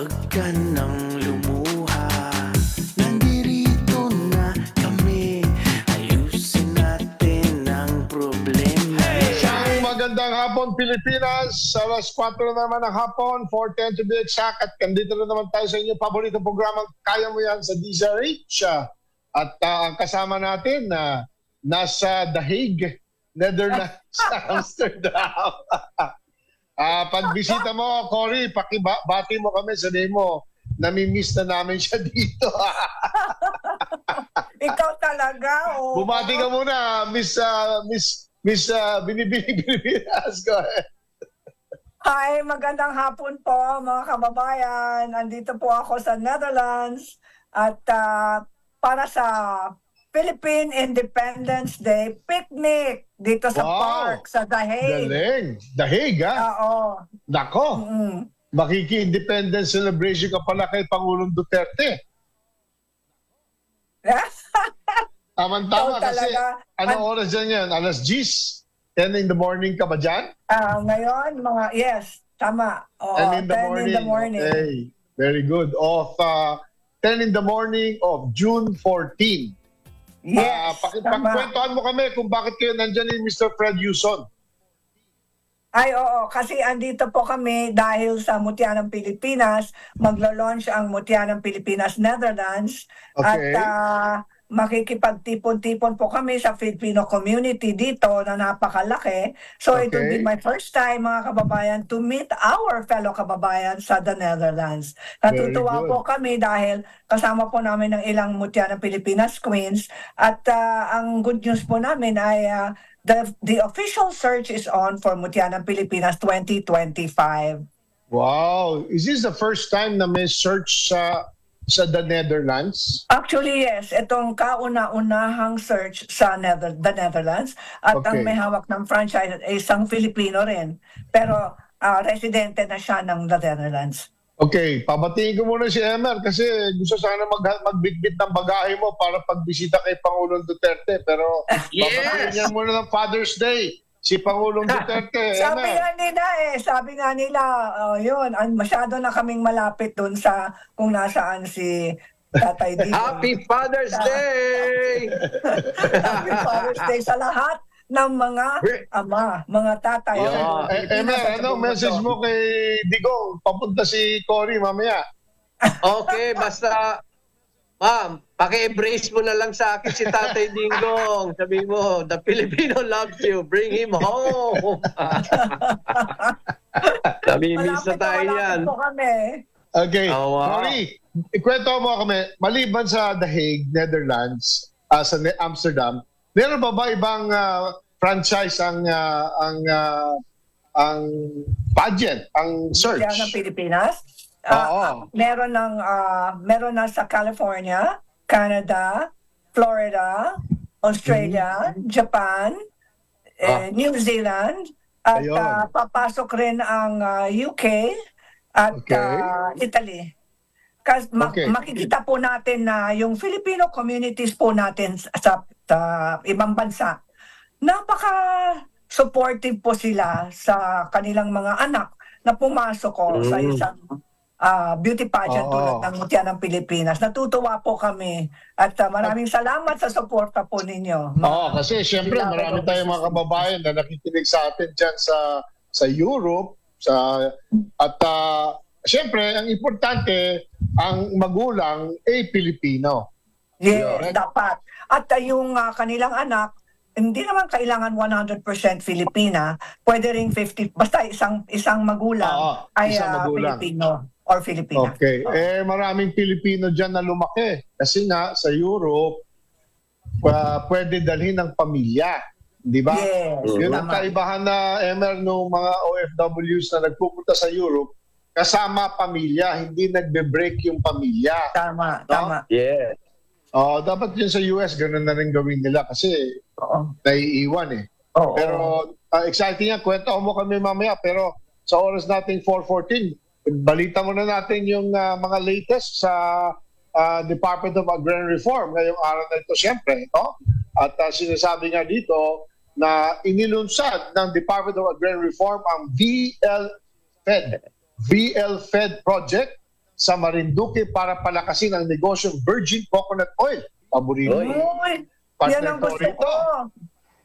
Huwag ka nang lumuha, nandirito na kami. Ayusin natin ang problema. Isang magandang hapon, Pilipinas. Alas 4 na naman ng hapon, 4:10 to be exact. At nandito na naman tayo sa inyong paboritong programang Kaya Mo Yan sa DZRH. At ang kasama natin na nasa The Hague, Netherlands, sa Amsterdam. Pagbisita mo, Cory, pakibati mo kami, sabihin mo, nami-miss na namin siya dito. Ikaw talaga, oh. Bumati ka muna, Miss Binibinas. Go ahead. Hi, magandang hapon po mga kababayan. Andito po ako sa Netherlands at para sa Philippine Independence Day picnic dito sa park sa The Hague. Galing. The Hague, ha? Oo. Nako. Makiki-independence celebration ka pala kay Pangulong Duterte. Tama-tama kasi anong oras dyan yan? Alas 10? 10 in the morning ka ba dyan? Ngayon, yes, tama. 10 in the morning. Okay, very good. Of 10 in the morning of June 14. Yes, Pakikwentuhan mo kami kung bakit kayo nandyan ni Mr. Fred Yuson. Ay, oo. Kasi andito po kami dahil sa Mutya ng Pilipinas. Maglo-launch ang Mutya ng Pilipinas Netherlands. Okay. At makikipagtipon-tipon po kami sa Filipino community dito na napakalaki. So it will be my first time, mga kababayan, to meet our fellow kababayan sa the Netherlands. Natutuwa po kami dahil kasama po namin ng ilang Mutya ng Pilipinas Queens. At ang good news po namin ay the official search is on for Mutya ng Pilipinas 2025. Wow! Is this the first time na may search sa the Netherlands? Actually, yes. Itong kauna-unahang search sa the Netherlands. At ang may hawak ng franchise ay isang Filipino rin. Pero residente na siya ng the Netherlands. Okay, pabatiin ko muna si Emer kasi gusto sana magbitbit ng bagahe mo para pagbisita kay Pangulong Duterte. Pero pabatiin niya muna ng Father's Day si Pangulong Duterte. Sabi nga nila, yun, masyado na kaming malapit dun sa kung nasaan si Tatay Dito. Happy Father's Day! Happy Father's Day sa lahat ng mga ama, mga tatay. Emer, anong message mo kay Digong? Papunta si Cory mamaya. Okay, basta ma'am, paki-embrace mo na lang sa akin si Tatay Dingdong. Sabi mo, the Filipino loves you. Bring him home. Nami-miss na tayo yan. Okay. Cory, ikwento mo kami, maliban sa The Hague, Netherlands, sa Amsterdam, meron ba ibang franchise ang pageant, ang search? Ng Pilipinas? Meron na sa California, Canada, Florida, Australia, Japan, New Zealand, at papasok rin ang UK at Italy. Kasi makikita po natin na yung Filipino communities po natin sa ibang bansa, napaka-supportive po sila sa kanilang mga anak na pumasok sa isang beauty pageant tulad ng Mutya ng Pilipinas. Natutuwa po kami at maraming salamat sa suporta po ninyo. Kasi siyempre marami tayong mga kababayan na nakikinig sa atin dyan sa Europe. At siyempre, ang importante, ang magulang ay Pilipino. Yes, dapat. At yung kanilang anak, hindi naman kailangan 100% Filipina. Pwede rin 50%. Basta isang magulang ay Filipino or Filipina. Okay. Maraming Pilipino dyan na lumaki. Kasi nga, sa Europe, pwede dalhin ng pamilya. Di ba? Yes. Yun ang kaibahan na, Emer, ng mga OFWs na nagpupunta sa Europe, kasama pamilya, hindi nagbe-break yung pamilya. Tama. Yes. Dapat yun sa US, ganun na rin gawin nila kasi naiiwan eh. Pero exciting yan, kwento mo kami mamaya. Pero sa oras nating 4:14, balita muna natin yung mga latest sa Department of Agrarian Reform ngayong araw na ito siyempre. At sinasabi nga dito na inilunsad ng Department of Agrarian Reform ang VL-Fed project sa Marinduque para palakasin ang negosyong virgin coconut oil. Paborito. Oy. Uy, yan ang gusto Partner ko.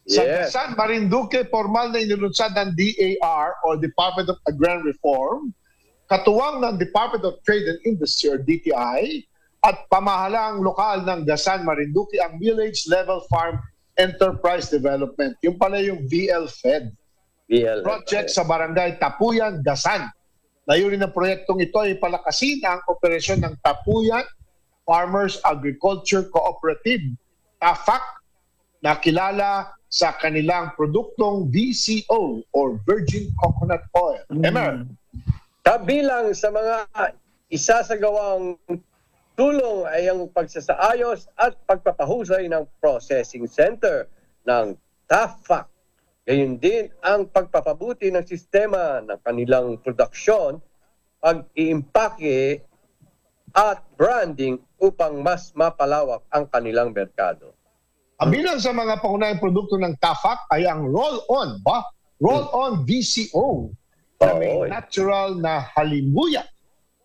Sa Yes. Gasan, Marinduque, formal na inilunsad ng DAR o Department of Agrarian Reform, katuwang ng Department of Trade and Industry or DTI, at pamahalaang lokal ng Gasan, Marinduque ang Village Level Farm Enterprise Development. Yung pala yung VL-FED. Project sa Barangay Tapuyan, Gasan. Layunin ng proyektong ito ay palakasin ang operasyon ng Tapuyan Farmers Agriculture Cooperative, TAFAC, na kilala sa kanilang produktong VCO or Virgin Coconut Oil. Emer? Kabilang sa mga isasagawang tulong ay ang pagsasaayos at pagpapahusay ng processing center ng TAFAC. Gayun din ang pagpapabuti ng sistema ng kanilang produksyon, pag-iimpake at branding upang mas mapalawak ang kanilang merkado. Bilang sa mga pangunahing produkto ng TAFAC ay ang roll-on, roll-on VCO na may Oy. natural na halimuyak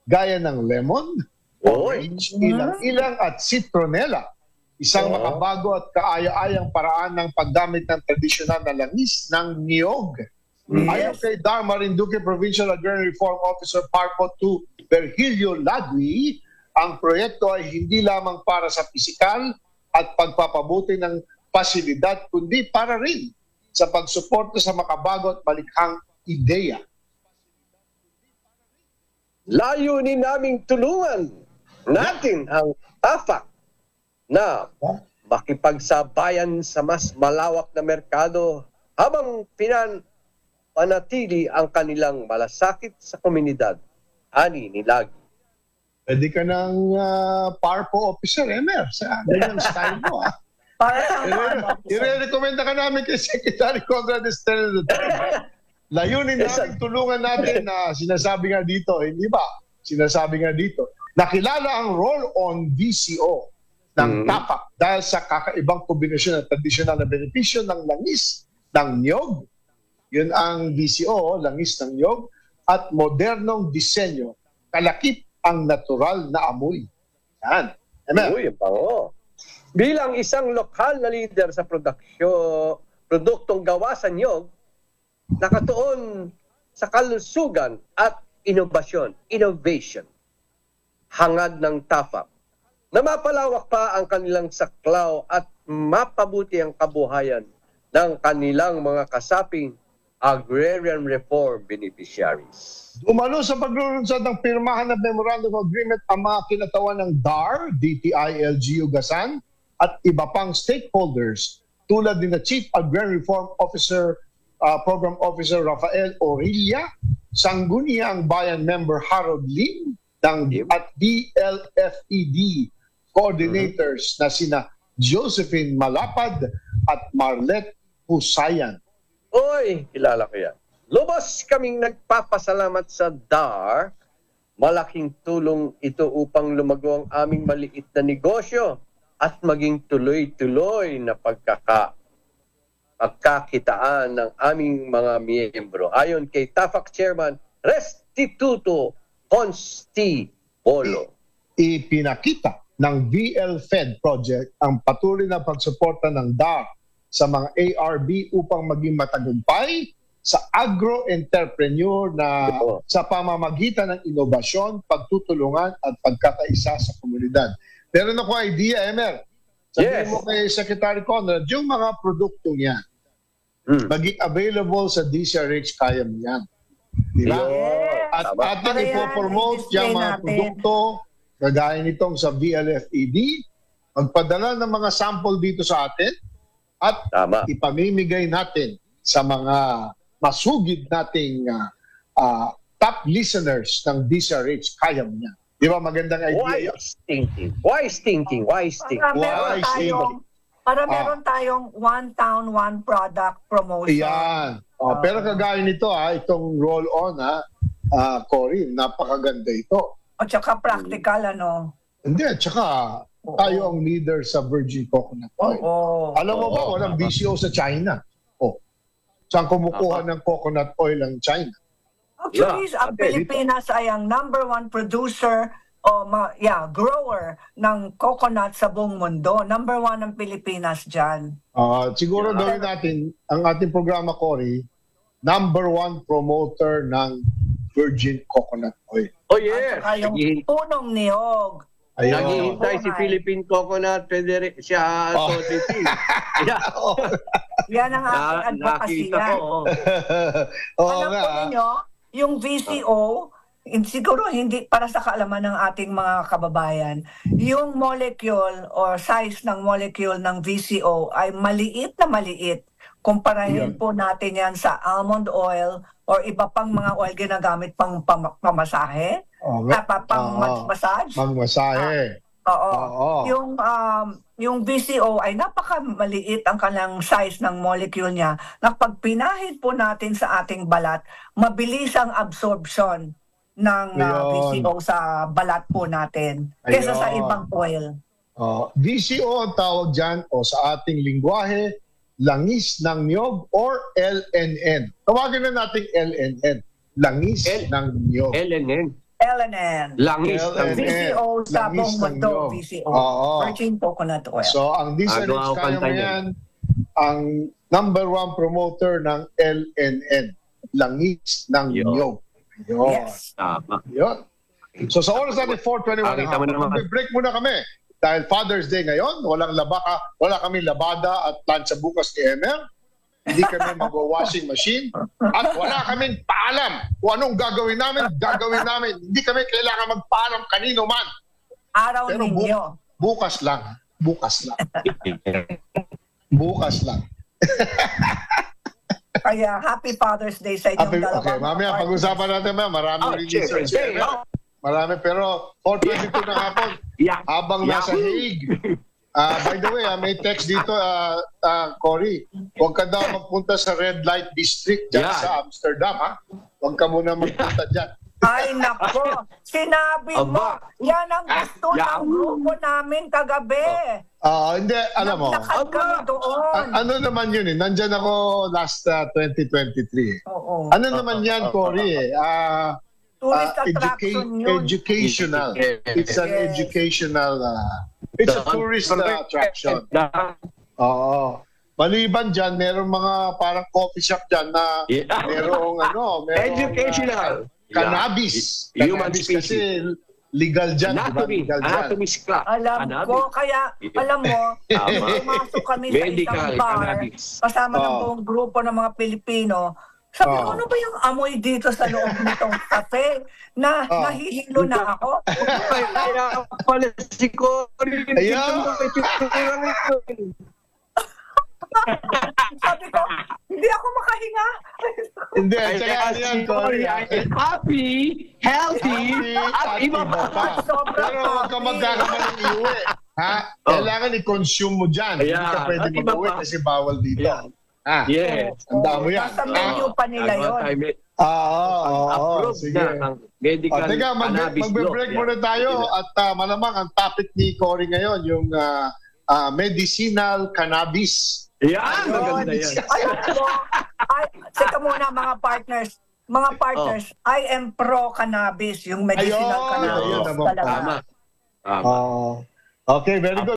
gaya ng lemon, orange, ilang-ilang at citronella. Isang makabago at kaaya-ayang paraan ng paggamit ng tradisyonal na langis ng niyog. Ayon kay DAR Marinduque Provincial Agrarian Reform Officer Parco 2 Virgilio Ladwi, ang proyekto ay hindi lamang para sa pisikal at pagpapabuti ng pasilidad, kundi para rin sa pagsuporta sa makabago at malikhang ideya. Layunin naming tulungan natin ang TAFAC na makipagsabayan sa mas malawak na merkado habang panatili ang kanilang malasakit sa komunidad. Ani ni Lagi. Pwede ka ng PARPO officer, Emer, sa ganyan style mo. Para sa I-recommenda ka namin kay Secretary Conrad Estrella Duterte. Layunin namin tulungan natin na sinasabi nga dito, hindi ba? Sinasabi nga dito, nakilala ang roll-on VCO ng TAFAC dahil sa kakaibang kombinasyon ng tradisyonal na benepisyo ng langis ng niyog, yun ang VCO, langis ng niyog, at modernong disenyo, kalakip ang natural na amoy. Yan. Amen. Uy, bango. Bilang isang lokal na leader sa produktong gawa sa niyog, nakatuon sa kalusugan at innovation, hangad ng TAFAC, na mapalawak pa ang kanilang saklaw at mapabuti ang kabuhayan ng kanilang mga kasaping agrarian reform beneficiaries. Umano sa paglulunsad ng pirmahan ng Memorandum of Agreement ang mga kinatawan ng DAR, DTI, LGU, Gasan at iba pang stakeholders tulad ni na Chief Agrarian Reform Officer, Program Officer Rafael Orilla, Sangguniang Bayan Member Harold Lim, at BLFED coordinators na sina Josephine Malapad at Marlet Husayan. Oy, kilala ko yan. Lubos kaming nagpapasalamat sa DAR. Malaking tulong ito upang lumago ang aming maliit na negosyo at maging tuloy-tuloy na pagkakitaan ng aming mga miyembro. Ayon kay TAFAC Chairman Restituto Constibolo. Ipinakita ng VL-FED project ang patuloy na pagsuporta ng DAR sa mga ARB upang maging matagumpay sa agro-entrepreneur na sa pamamagitan ng inobasyon, pagtutulungan at pagkakaisa sa komunidad. Pero ako idea, Emer. Sabihin mo kay Secretary Conrad, yung mga produkto niya, maging available sa DCRH, kaya mo yan. Diba? At ating ipopromote yung mga produkto, kagaya nitong sa VLFED, magpadala ng mga sample dito sa atin, at ipamimigay natin sa mga masugid nating top listeners ng DCRH. Kaya mo niya. Di ba magandang idea? Wise thinking. Para meron tayong one town, one product promotion. Yan. Pero kagaya nito, itong roll-on, Cory, napakaganda ito. At saka practical, ano? Hindi, at saka tayo ang leader sa virgin coconut oil. Alam mo ba, walang VCO sa China. Saan kumukuha ng coconut oil ang China? Actually, Yeah, ang okay, Pilipinas ay ang #1 producer o grower ng coconut sa buong mundo. #1 ang Pilipinas dyan. Siguro gawin natin, ang ating programa, Cory, #1 promoter ng virgin coconut oil. Oh At yes. saka yung punong niyog. Ayun. Naghihintay si Philippine Coconut siya Authority. Yeah. Yan ang ating advocacy. Nakita ko. Oo Alam nga. po ninyo, yung VCO, siguro hindi para sa kaalaman ng ating mga kababayan, yung molecule or size ng molecule ng VCO ay maliit na maliit. Kumparahin po natin yan sa almond oil or iba pang mga oil ginagamit pang pamasahe, pang-massage. Pang-masahe. Oo. Yung VCO ay napakamaliit ang kanyang size ng molecule niya. Na pag pinahid po natin sa ating balat, mabilis ang absorption ng VCO sa balat po natin kaysa sa ibang oil. VCO ang tawag dyan o sa ating lingwahe, langis ng niyog or LNN. Tawagin na natin LNN. Langis ng niyog. LNN. Langis ng VCO sa buong mundo. VCO. Virgin coconut oil. So, ang Dieselix kaya mo yan, ang #1 promoter ng LNN. Langis ng niyog. Yun. Yes. Yun. So, sa oras natin, 4:21 na hapon. Mag-break muna kami. Dahil Father's Day ngayon, wala kami labada at plancha bukas ni Emer. Hindi kami mag-washing machine. At wala kaming paalam kung anong gagawin namin. Hindi kami kailangan magpaalam kanino man. Araw Pero ninyo. bukas lang. Bukas lang. Kaya happy Father's Day sa inyong dalawa. Okay, mamaya pag-usapan natin. Marami research. Marami, pero 4:22 na hapon. Habang nasa Hague. By the way, may text dito, Cory. Huwag ka daw magpunta sa Red Light District dyan sa Amsterdam, ha? Huwag ka muna magpunta dyan. Ay, nako. Sinabi mo. Yan ang gusto ng grupo namin kagabi. Hindi, alam mo. Naglakad kami doon. Ano naman yun eh? Nandyan ako last 2023. Oo. Ano naman yan, Cory? Tourist attraction yun. Educational. It's an educational, it's a tourist attraction. Oo. Maliban dyan, meron mga parang coffee shop dyan na merong educational. Cannabis. Human Cannabis species. kasi legal dyan. Anatomy class. Alam ko, kaya alam mo, pumasok kami sa isang bar kasama ng buong grupo ng mga Pilipino. Sabi ko, ano ba yung amoy dito sa loob nitong kape na nahihilo na ako? Kaya pala si Cory. Sabi ko, hindi ako makahinga. Hindi, tsaka ano yan, Cory. Happy, healthy, at iba pa. Pero huwag ka magkakamaling iuwi. Kailangan i-consume mo dyan. Hindi ka pwede mag-uwi kasi bawal dito. Yes. Ang dami yan. Nasa menu pa nila yun. Approved sige. na ang medical Teka, cannabis law. magbe-break muna tayo at malamang ang topic ni Cory ngayon, yung medicinal cannabis. Yan, maganda yan. Seka muna mga partners, I am pro cannabis, yung medicinal cannabis. Ayun, talaga. Tama. Okay, very good.